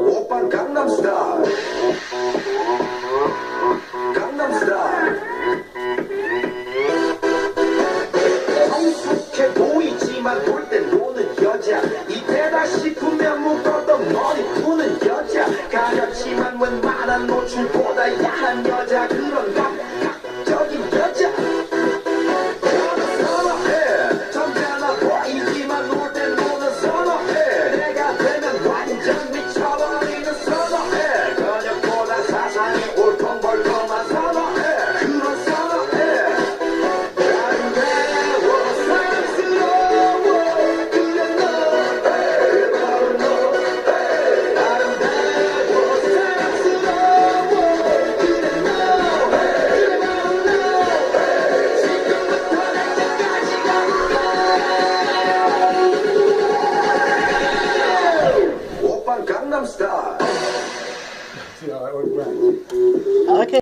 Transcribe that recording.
오빤 강남스타일. 강남스타일. 성숙해 보이지만 볼 땐 노는 여자. 이때다 싶으면 묶었던 머리 푸는 여자. 가렸지만 웬만한 노출보다 야한 여자. 그런 감각적인 여자. 나는 선호해. 점잖아 보이지만 놀 땐 노는 선호해. 내가 되면 완전 미쳐버리는 선호해. 근육보다 사상이 울컹벌컹한 선호해. 그런 선호해. 아름다워 사랑스러워 그냥 너 바로 너. 아름다워 사랑스러워 그냥 너 바로 너. 지금부터 내년까지 오빤 강남스타일. Okay.